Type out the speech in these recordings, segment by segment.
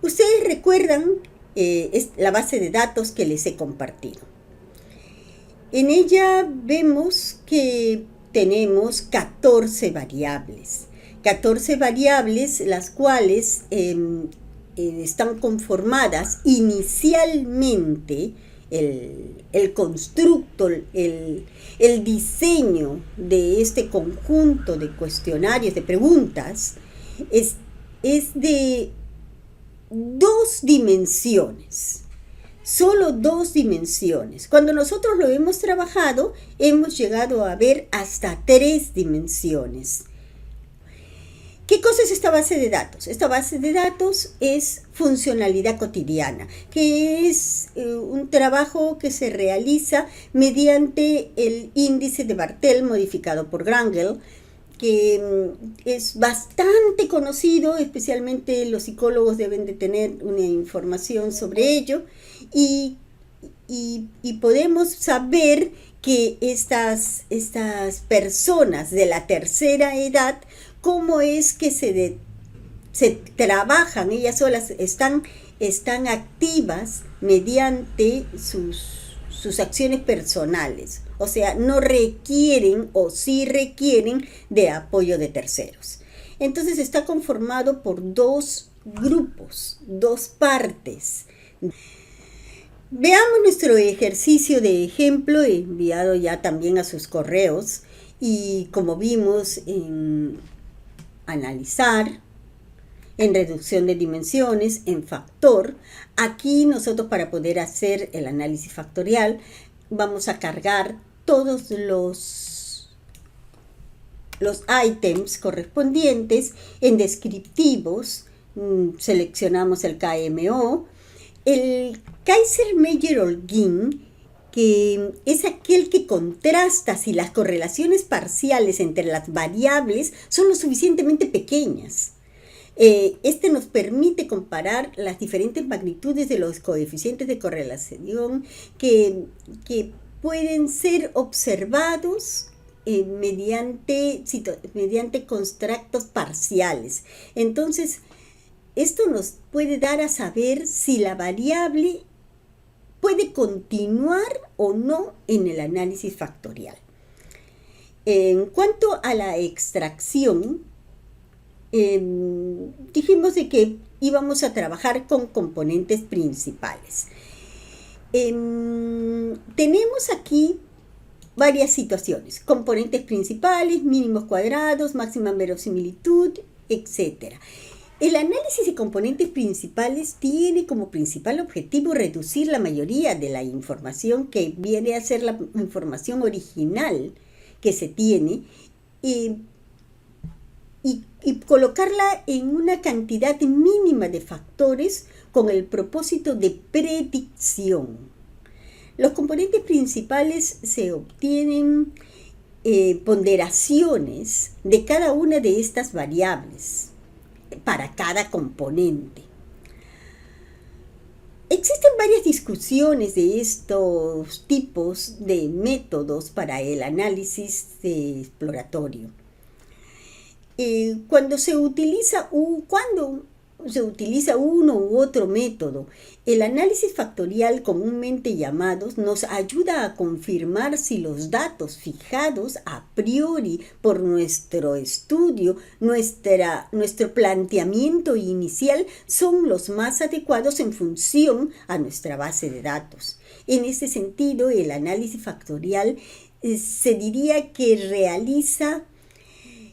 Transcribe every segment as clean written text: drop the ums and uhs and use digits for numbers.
Ustedes recuerdan es la base de datos que les he compartido. En ella vemos que tenemos 14 variables. 14 variables las cuales están conformadas inicialmente. El constructo, el diseño de este conjunto de cuestionarios, de preguntas, es de dos dimensiones, solo dos dimensiones. Cuando nosotros lo hemos trabajado, hemos llegado a ver hasta 3 dimensiones. ¿Qué cosa es esta base de datos? Esta base de datos es funcionalidad cotidiana, que es un trabajo que se realiza mediante el índice de Bartel modificado por Grangel, que es bastante conocido, especialmente los psicólogos deben de tener una información sobre ello, y podemos saber que estas personas de la tercera edad, cómo es que se trabajan, ellas solas están activas mediante sus acciones personales, o sea, no requieren o sí requieren de apoyo de terceros. Entonces está conformado por dos grupos, dos partes. Veamos nuestro ejercicio de ejemplo enviado ya también a sus correos, y como vimos en analizar, en reducción de dimensiones, en factor, aquí nosotros para poder hacer el análisis factorial vamos a cargar todos los ítems correspondientes en descriptivos. Seleccionamos el KMO, el Kaiser-Meyer-Holguín, que es aquel que contrasta si las correlaciones parciales entre las variables son lo suficientemente pequeñas. Este nos permite comparar las diferentes magnitudes de los coeficientes de correlación que pueden ser observados mediante constructos parciales. Entonces, esto nos puede dar a saber si la variable puede continuar o no en el análisis factorial. En cuanto a la extracción, dijimos de que íbamos a trabajar con componentes principales. Tenemos aquí varias situaciones: componentes principales, mínimos cuadrados, máxima verosimilitud, etc. El análisis de componentes principales tiene como principal objetivo reducir la mayoría de la información que viene a ser la información original que se tiene y colocarla en una cantidad mínima de factores con el propósito de predicción. Los componentes principales se obtienen ponderaciones de cada una de estas variables para cada componente. Existen varias discusiones de estos tipos de métodos para el análisis exploratorio. Cuando se utiliza uno u otro método, el análisis factorial comúnmente llamados nos ayuda a confirmar si los datos fijados a priori por nuestro estudio, nuestro planteamiento inicial son los más adecuados en función a nuestra base de datos. En ese sentido, el análisis factorial se diría que realiza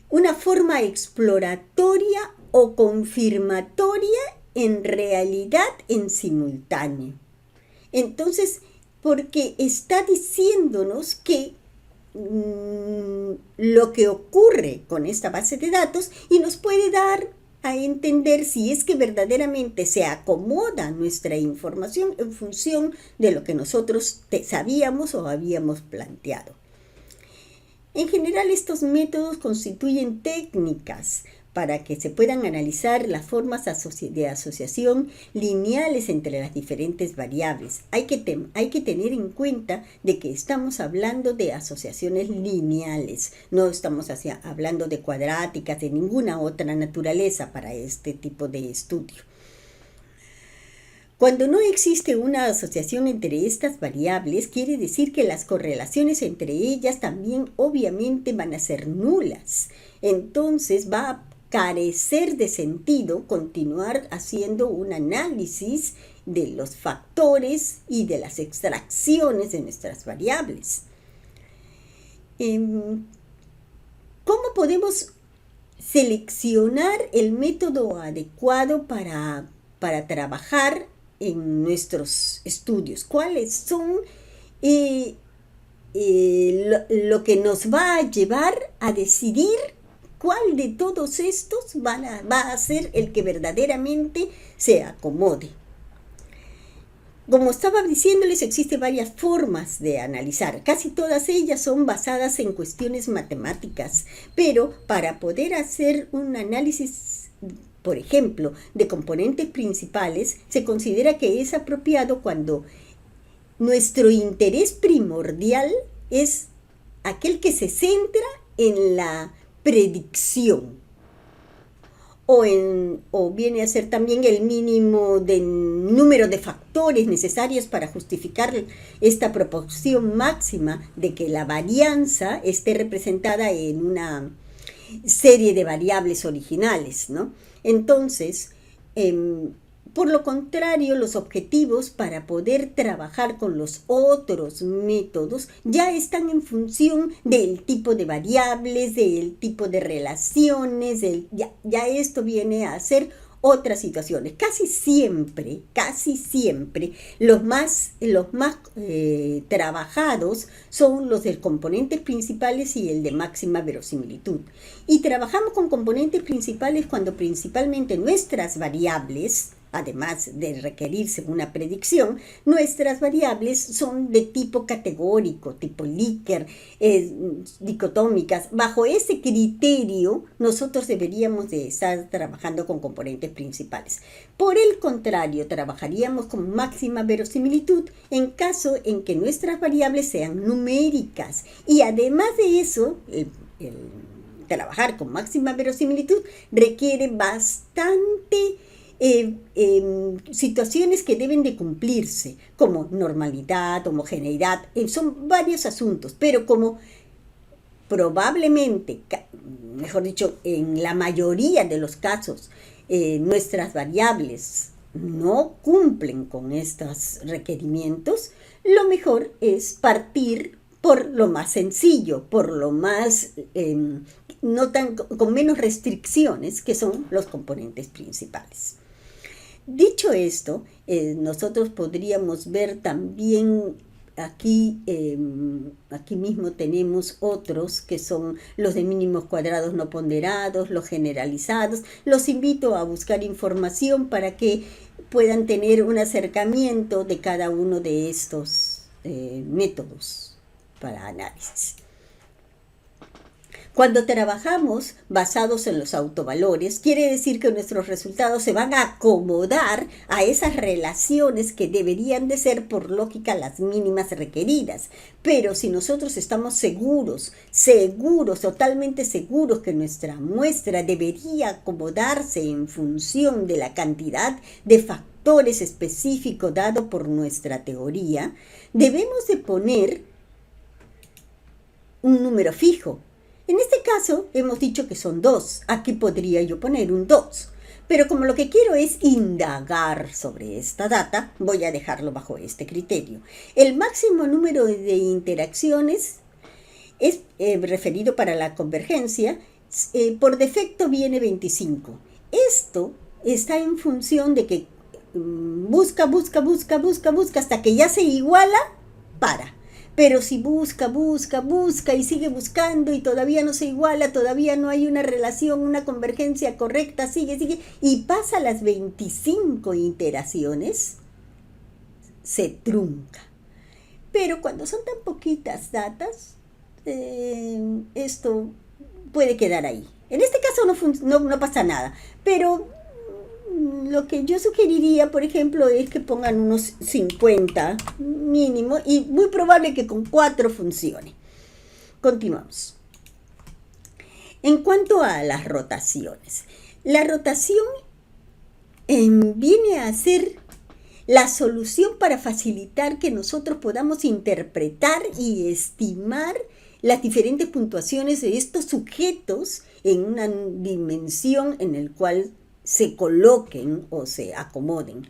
una forma exploratoria o confirmatoria en realidad en simultáneo. Entonces, porque está diciéndonos que lo que ocurre con esta base de datos y nos puede dar a entender si es que verdaderamente se acomoda nuestra información en función de lo que nosotros sabíamos o habíamos planteado. En general, estos métodos constituyen técnicas para que se puedan analizar las formas de asociación lineales entre las diferentes variables. Hay que tener en cuenta de que estamos hablando de asociaciones lineales, no estamos hablando de cuadráticas, de ninguna otra naturaleza para este tipo de estudio. Cuando no existe una asociación entre estas variables, quiere decir que las correlaciones entre ellas también obviamente van a ser nulas. Entonces va a carecer de sentido continuar haciendo un análisis de los factores y de las extracciones de nuestras variables. ¿Cómo podemos seleccionar el método adecuado para trabajar en nuestros estudios? ¿Cuáles son lo que nos va a llevar a decidir cuál de todos estos va a ser el que verdaderamente se acomode? Como estaba diciéndoles, existen varias formas de analizar. Casi todas ellas son basadas en cuestiones matemáticas, pero para poder hacer un análisis, por ejemplo, de componentes principales, se considera que es apropiado cuando nuestro interés primordial es aquel que se centra en la predicción. O viene a ser también el mínimo de número de factores necesarios para justificar esta proporción máxima de que la varianza esté representada en una serie de variables originales, ¿no? Entonces, por lo contrario, los objetivos para poder trabajar con los otros métodos ya están en función del tipo de variables, del tipo de relaciones, ya esto viene a ser otras situaciones. Casi siempre, los más trabajados son los de componentes principales y el de máxima verosimilitud. Y trabajamos con componentes principales cuando principalmente nuestras variables, además de requerirse una predicción, nuestras variables son de tipo categórico, tipo Likert, dicotómicas. Bajo ese criterio, nosotros deberíamos de estar trabajando con componentes principales. Por el contrario, trabajaríamos con máxima verosimilitud en caso en que nuestras variables sean numéricas. Y además de eso, trabajar con máxima verosimilitud requiere bastante situaciones que deben de cumplirse, como normalidad, homogeneidad, son varios asuntos, pero como probablemente, mejor dicho, en la mayoría de los casos, nuestras variables no cumplen con estos requerimientos, lo mejor es partir por lo más sencillo, por lo más, con menos restricciones, que son los componentes principales. Dicho esto, nosotros podríamos ver también aquí mismo tenemos otros que son los de mínimos cuadrados no ponderados, los generalizados. Los invito a buscar información para que puedan tener un acercamiento de cada uno de estos métodos para análisis. Cuando trabajamos basados en los autovalores, quiere decir que nuestros resultados se van a acomodar a esas relaciones que deberían de ser por lógica las mínimas requeridas. Pero si nosotros estamos seguros, totalmente seguros que nuestra muestra debería acomodarse en función de la cantidad de factores específicos dado por nuestra teoría, debemos de poner un número fijo. En este caso hemos dicho que son 2. Aquí podría yo poner un 2. Pero como lo que quiero es indagar sobre esta data, voy a dejarlo bajo este criterio. El máximo número de interacciones es referido para la convergencia. Por defecto viene 25. Esto está en función de que busca hasta que ya se iguala, para. Pero si busca y sigue buscando y todavía no se iguala, todavía no hay una relación, una convergencia correcta, sigue y pasa las 25 iteraciones, se trunca. Pero cuando son tan poquitas datas, esto puede quedar ahí. En este caso no pasa nada, pero lo que yo sugeriría, por ejemplo, es que pongan unos 50 mínimo y muy probable que con 4 funcione. Continuamos. En cuanto a las rotaciones, la rotación viene a ser la solución para facilitar que nosotros podamos interpretar y estimar las diferentes puntuaciones de estos sujetos en una dimensión en la cual se coloquen o se acomoden.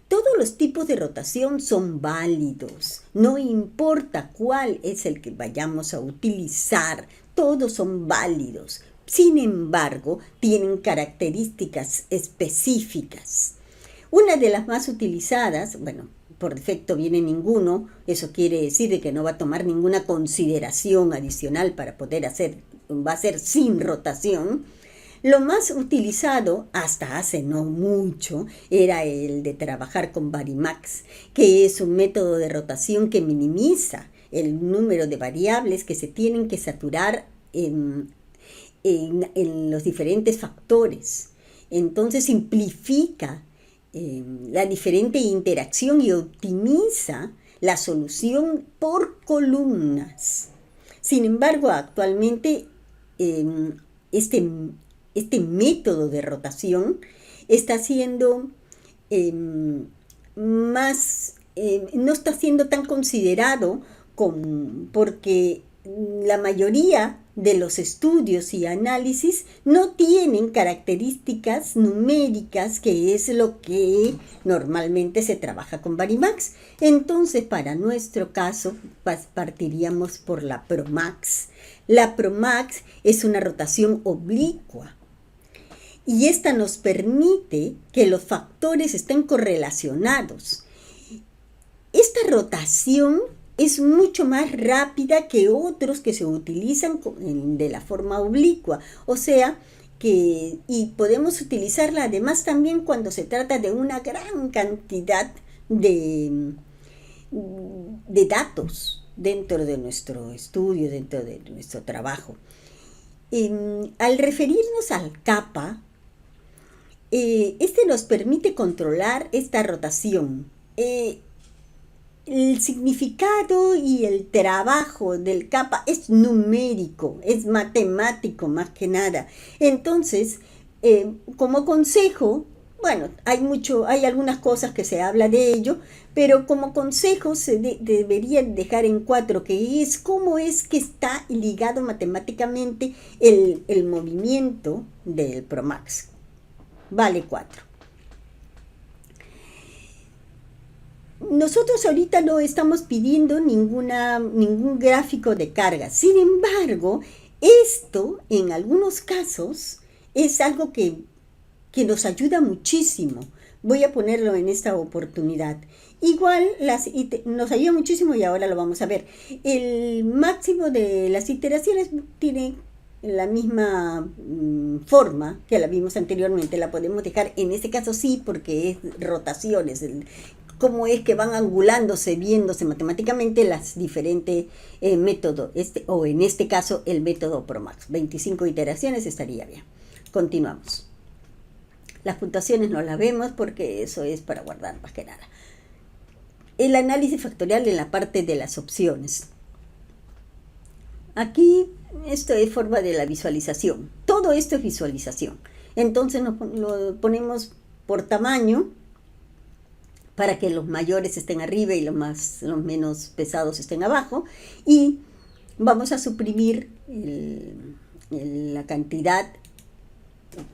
Todos los tipos de rotación son válidos, no importa cuál es el que vayamos a utilizar, todos son válidos. Sin embargo, tienen características específicas. Una de las más utilizadas, bueno, por defecto viene ninguno, eso quiere decir que no va a tomar ninguna consideración adicional para poder hacer, va a ser sin rotación. Lo más utilizado, hasta hace no mucho, era el de trabajar con Varimax, que es un método de rotación que minimiza el número de variables que se tienen que saturar en los diferentes factores. Entonces simplifica la diferente interacción y optimiza la solución por columnas. Sin embargo, actualmente este método de rotación está siendo no está siendo tan considerado porque la mayoría de los estudios y análisis no tienen características numéricas, que es lo que normalmente se trabaja con Varimax. Entonces, para nuestro caso, partiríamos por la Promax. La Promax es una rotación oblicua y esta nos permite que los factores estén correlacionados. Esta rotación es mucho más rápida que otros que se utilizan de la forma oblicua, o sea, y podemos utilizarla además también cuando se trata de una gran cantidad de datos dentro de nuestro estudio, dentro de nuestro trabajo. Al referirnos al kappa, este nos permite controlar esta rotación. El significado y el trabajo del kappa es numérico, es matemático más que nada. Entonces, como consejo, bueno, hay algunas cosas que se habla de ello, pero como consejo se debería dejar en 4, que es cómo es que está ligado matemáticamente el movimiento del Promax. Vale 4. Nosotros ahorita no estamos pidiendo ningún gráfico de carga. Sin embargo, esto en algunos casos es algo que nos ayuda muchísimo. Voy a ponerlo en esta oportunidad. Igual nos ayuda muchísimo y ahora lo vamos a ver. El máximo de las iteraciones tiene la misma forma que la vimos anteriormente. La podemos dejar en este caso sí, porque es rotaciones. Cómo es que van angulándose, viéndose matemáticamente las diferentes métodos, o en este caso el método Promax. 25 iteraciones estaría bien. Continuamos. Las puntuaciones no las vemos porque eso es para guardar más que nada. El análisis factorial en la parte de las opciones. Aquí esto es forma de la visualización. Todo esto es visualización. Entonces lo ponemos por tamaño, para que los mayores estén arriba y los menos pesados estén abajo, y vamos a suprimir la cantidad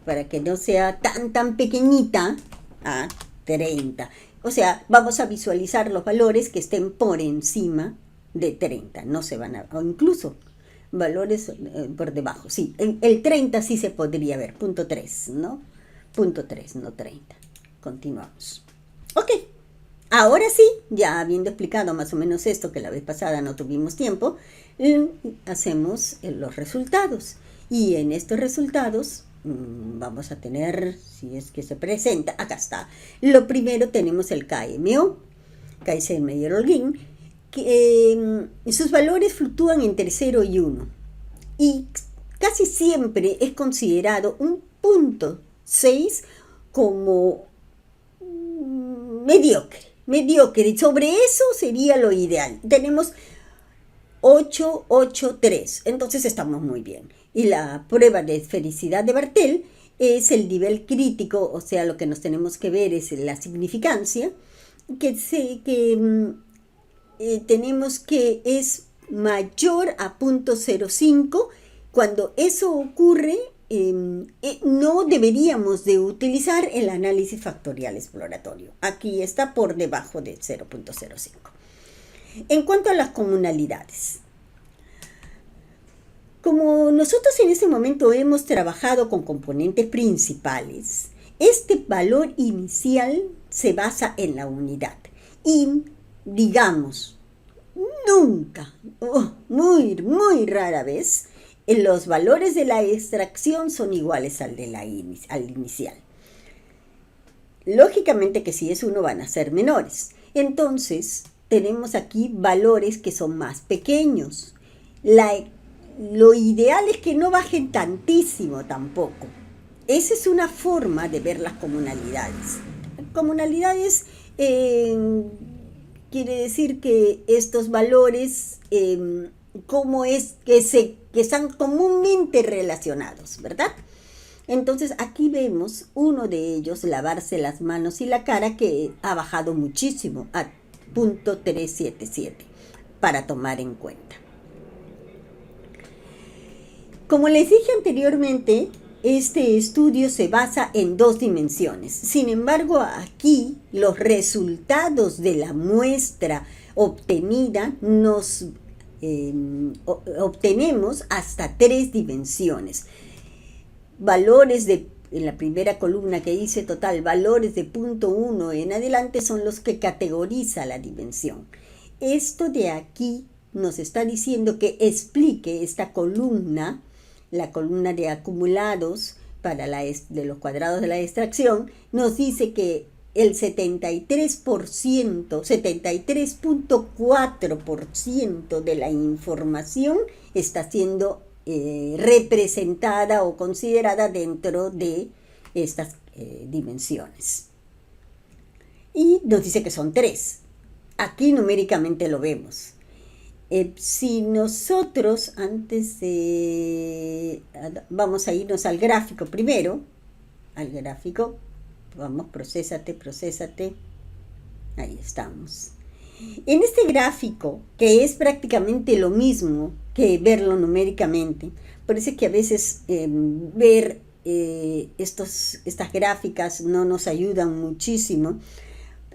para que no sea tan pequeñita a 30. O sea, vamos a visualizar los valores que estén por encima de 30, no se van o incluso valores por debajo. Sí, el 30 sí se podría ver, punto 3, ¿no? Punto 3, no 30. Continuamos. Ok, ahora sí, ya habiendo explicado más o menos esto, que la vez pasada no tuvimos tiempo, hacemos los resultados. Y en estos resultados vamos a tener, si es que se presenta, acá está. Lo primero tenemos el KMO, Kaiser-Meyer-Holguín, que sus valores fluctúan entre 0 y 1. Y casi siempre es considerado un punto 6 como mediocre, y sobre eso sería lo ideal. Tenemos 8, 8, 3, entonces estamos muy bien. Y la prueba de esfericidad de Bartel es el nivel crítico, o sea, lo que nos tenemos que ver es la significancia, tenemos que es mayor a 0.05. Cuando eso ocurre, no deberíamos de utilizar el análisis factorial exploratorio. Aquí está por debajo de 0.05. En cuanto a las comunalidades, como nosotros en este momento hemos trabajado con componentes principales, este valor inicial se basa en la unidad y, digamos, nunca, muy rara vez, los valores de la extracción son iguales al inicial. Lógicamente que si es 1 van a ser menores. Entonces, tenemos aquí valores que son más pequeños. Lo ideal es que no bajen tantísimo tampoco. Esa es una forma de ver las comunalidades. Comunalidades quiere decir que estos valores, cómo es que están comúnmente relacionados, ¿verdad? Entonces aquí vemos uno de ellos, lavarse las manos y la cara, que ha bajado muchísimo a 0.377 para tomar en cuenta. Como les dije anteriormente, este estudio se basa en 2 dimensiones. Sin embargo, aquí los resultados de la muestra obtenida obtenemos hasta 3 dimensiones. Valores en la primera columna que dice total, valores de 0.1 en adelante son los que categoriza la dimensión. Esto de aquí nos está diciendo que explique esta columna, la columna de acumulados de los cuadrados de la extracción, nos dice que el 73.4% de la información está siendo representada o considerada dentro de estas dimensiones. Y nos dice que son 3. Aquí numéricamente lo vemos. Si nosotros vamos a irnos al gráfico primero, vamos, procésate, ahí estamos. En este gráfico, que es prácticamente lo mismo que verlo numéricamente, parece que a veces ver estas gráficas no nos ayudan muchísimo,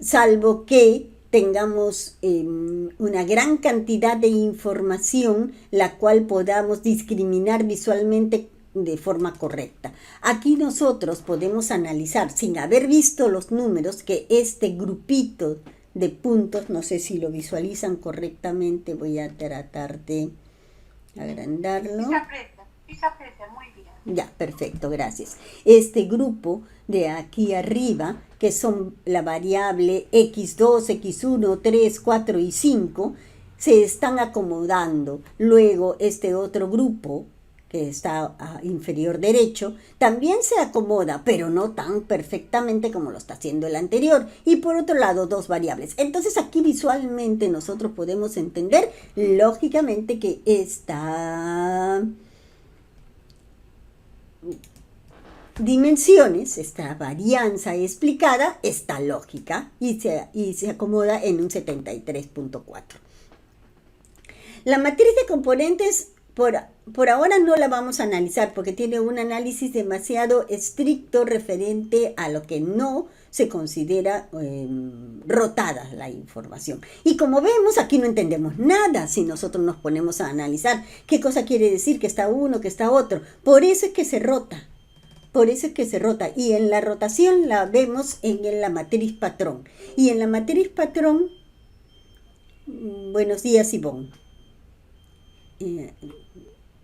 salvo que tengamos una gran cantidad de información, la cual podamos discriminar visualmente de forma correcta. Aquí nosotros podemos analizar, sin haber visto los números, que este grupito de puntos, no sé si lo visualizan correctamente, voy a tratar de agrandarlo. Sí se aprecia muy bien. Ya, perfecto, gracias. Este grupo de aquí arriba, que son la variable x2, x1, 3, 4 y 5, se están acomodando. Luego este otro grupo, que está a inferior derecho, también se acomoda, pero no tan perfectamente como lo está haciendo el anterior. Y por otro lado, 2 variables. Entonces aquí visualmente nosotros podemos entender, lógicamente, que esta dimensiones, esta varianza explicada, está lógica y se acomoda en un 73.4. La matriz de componentes por ahora no la vamos a analizar porque tiene un análisis demasiado estricto referente a lo que no se considera rotada la información. Y como vemos, aquí no entendemos nada si nosotros nos ponemos a analizar qué cosa quiere decir que está uno, que está otro. Por eso es que se rota. Y en la rotación la vemos en la matriz patrón. Y en la matriz patrón, buenos días, Ivonne.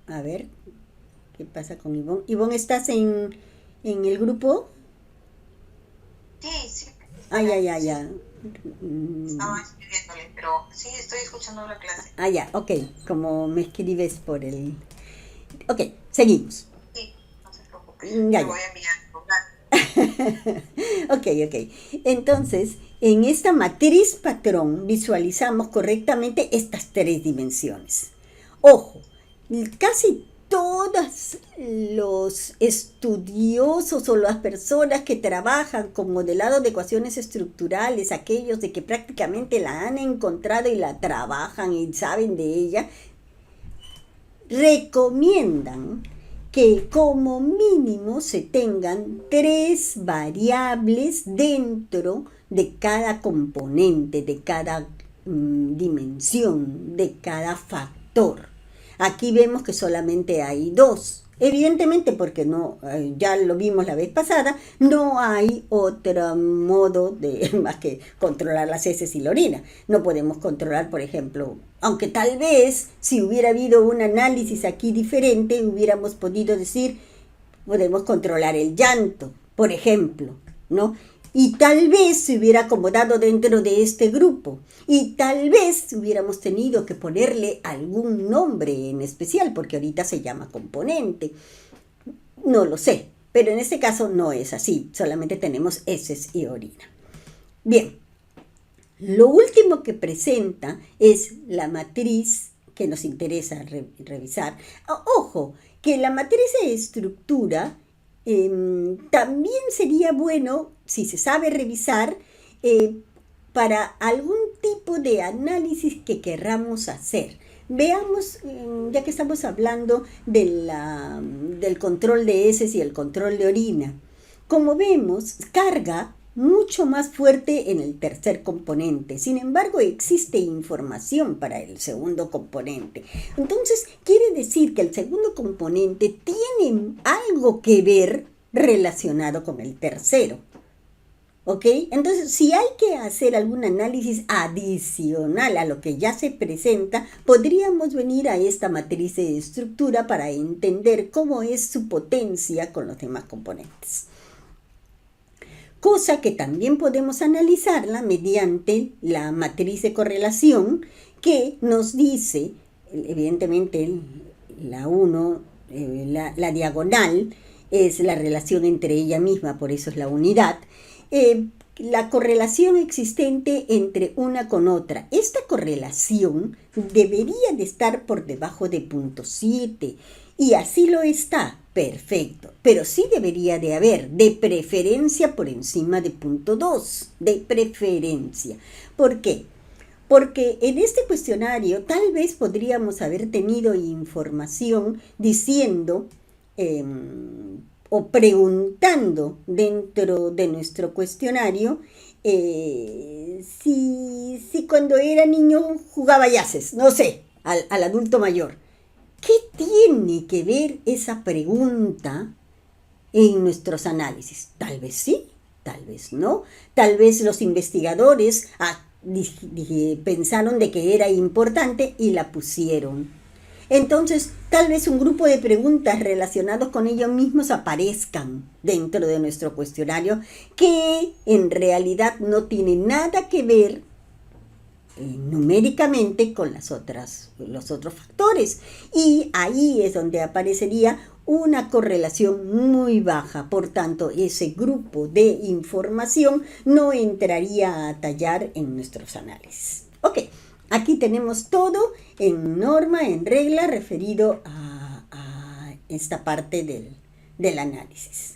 A ver, ¿qué pasa con Ivonne? Ivonne, ¿estás en el grupo? Sí. Ya. Estaba escribiéndole, pero sí, estoy escuchando la clase. Ya, ok. Como me escribes por el... Ok, seguimos. Sí, no se preocupe. Ya. Voy a enviar. Ok. Entonces, en esta matriz patrón visualizamos correctamente estas 3 dimensiones. Ojo, casi todos los estudiosos o las personas que trabajan con modelados de ecuaciones estructurales, aquellos de que prácticamente la han encontrado y la trabajan y saben de ella, recomiendan que como mínimo se tengan 3 variables dentro de cada componente, de cada dimensión, de cada factor. Aquí vemos que solamente hay 2. Evidentemente, porque no, ya lo vimos la vez pasada, no hay otro modo de más que controlar las heces y la orina. No podemos controlar, por ejemplo, aunque tal vez si hubiera habido un análisis aquí diferente, hubiéramos podido decir, podemos controlar el llanto, por ejemplo, ¿no? Y tal vez se hubiera acomodado dentro de este grupo. Y tal vez hubiéramos tenido que ponerle algún nombre en especial, porque ahorita se llama componente. No lo sé, pero en este caso no es así. Solamente tenemos heces y orina. Bien, lo último que presenta es la matriz que nos interesa revisar. Ojo, que la matriz de estructura también sería bueno, si se sabe revisar, para algún tipo de análisis que querramos hacer. Veamos, ya que estamos hablando del control de heces y el control de orina. Como vemos, carga mucho más fuerte en el tercer componente. Sin embargo, existe información para el segundo componente. Entonces, quiere decir que el segundo componente tiene algo que ver relacionado con el tercero. ¿Ok? Entonces, si hay que hacer algún análisis adicional a lo que ya se presenta, podríamos venir a esta matriz de estructura para entender cómo es su potencia con los demás componentes. Cosa que también podemos analizarla mediante la matriz de correlación que nos dice, evidentemente la 1, la diagonal es la relación entre ella misma, por eso es la unidad, la correlación existente entre una con otra. Esta correlación debería de estar por debajo de 0.7 y así lo está. Perfecto, pero sí debería de haber, de preferencia por encima de 0.2, de preferencia. ¿Por qué? Porque en este cuestionario tal vez podríamos haber tenido información diciendo o preguntando dentro de nuestro cuestionario si cuando era niño jugaba yaces, no sé, al adulto mayor. ¿Qué tiene que ver esa pregunta en nuestros análisis? Tal vez sí, tal vez no. Tal vez los investigadores pensaron de que era importante y la pusieron. Entonces, tal vez un grupo de preguntas relacionadas con ellos mismos aparezcan dentro de nuestro cuestionario que en realidad no tienen nada que ver numéricamente con los otros factores. Y ahí es donde aparecería una correlación muy baja. Por tanto, ese grupo de información no entraría a tallar en nuestros análisis. Ok. Aquí tenemos todo en norma, en regla, referido a esta parte del análisis.